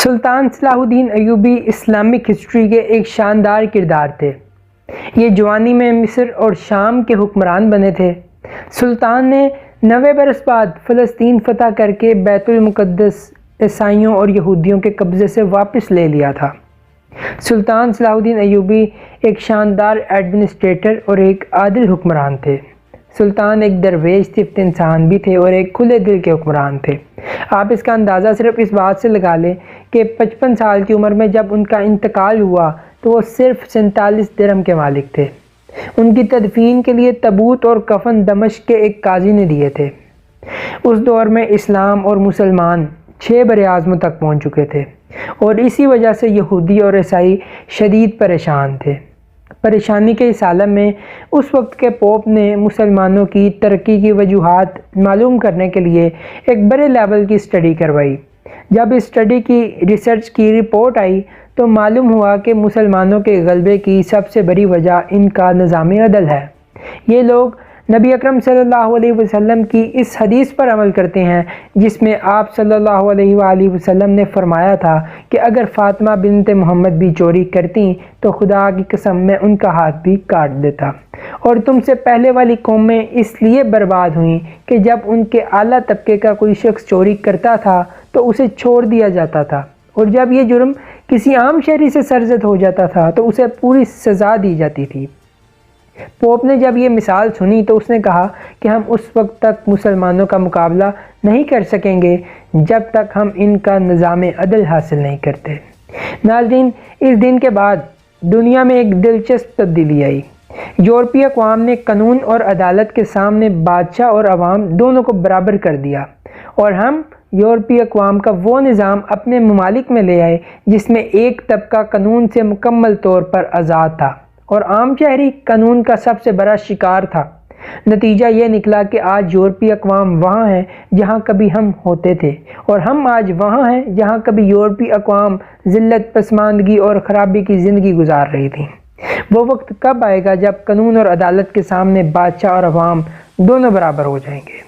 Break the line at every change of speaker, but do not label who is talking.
سلطان صلاح الدین Ayubi Islamic history کے ایک شاندار کردار تھے۔ یہ جوانی میں مصر اور شام کے حکمران بنے تھے۔ سلطان نے 90 برس بعد فلسطین فتح کر کے بیت المقدس عیسائیوں اور یہودیوں کے قبضے سے واپس لے لیا تھا۔ سلطان صلاح الدین ایوبی ایک شاندار ایڈمنسٹریٹر اور ایک عادل حکمران تھے۔ سلطان ایک درویش صفت انسان بھی تھے اور ایک کھلے دل کے حکمران تھے۔ آپ اس کا اندازہ صرف اس بات سے لگا لیں کہ 55 سال کی عمر میں جب ان کا انتقال ہوا تو وہ صرف 47 درہم کے مالک تھے۔ ان کی تدفین کے لیے تابوت اور کفن دمشق کے ایک قاضی نے دیے تھے۔ اس دور میں اسلام اور مسلمان 6 براعظموں تک پہنچ چکے تھے اور اسی وجہ سے یہودی اور عیسائی شدید پریشان تھے۔ پریشانی کے اس عالم میں اس وقت کے پوپ نے مسلمانوں کی ترقی کی وجوہات معلوم کرنے کے لیے ایک بڑے لیول کی اسٹڈی کروائی۔ جب اس اسٹڈی کی ریسرچ کی رپورٹ آئی تو معلوم ہوا کہ مسلمانوں کے غلبے کی سب سے بڑی وجہ ان کا نظام عدل ہے۔ یہ لوگ نبی اکرم صلی اللہ علیہ وسلم کی اس حدیث پر عمل کرتے ہیں جس میں آپ صلی اللہ علیہ وآلہ وسلم نے فرمایا تھا کہ اگر فاطمہ بنت محمد بھی چوری کرتی تو خدا کی قسم میں ان کا ہاتھ بھی کاٹ دیتا، اور تم سے پہلے والی قومیں اس لیے برباد ہوئیں کہ جب ان کے اعلیٰ طبقے کا کوئی شخص چوری کرتا تھا تو اسے چھوڑ دیا جاتا تھا، اور جب یہ جرم کسی عام شہری سے سرزد ہو جاتا تھا تو اسے پوری سزا دی جاتی تھی۔ پوپ نے جب یہ مثال سنی تو اس نے کہا کہ ہم اس وقت تک مسلمانوں کا مقابلہ نہیں کر سکیں گے جب تک ہم ان کا نظام عدل حاصل نہیں کرتے۔ ناظرین، اس دن کے بعد دنیا میں ایک دلچسپ تبدیلی آئی۔ یورپی اقوام نے قانون اور عدالت کے سامنے بادشاہ اور عوام دونوں کو برابر کر دیا، اور ہم یورپی اقوام کا وہ نظام اپنے ممالک میں لے آئے جس میں ایک طبقہ قانون سے مکمل طور پر آزاد تھا اور عام شہری قانون کا سب سے بڑا شکار تھا۔ نتیجہ یہ نکلا کہ آج یورپی اقوام وہاں ہیں جہاں کبھی ہم ہوتے تھے، اور ہم آج وہاں ہیں جہاں کبھی یورپی اقوام ذلت، پسماندگی اور خرابی کی زندگی گزار رہی تھی۔ وہ وقت کب آئے گا جب قانون اور عدالت کے سامنے بادشاہ اور عوام دونوں برابر ہو جائیں گے؟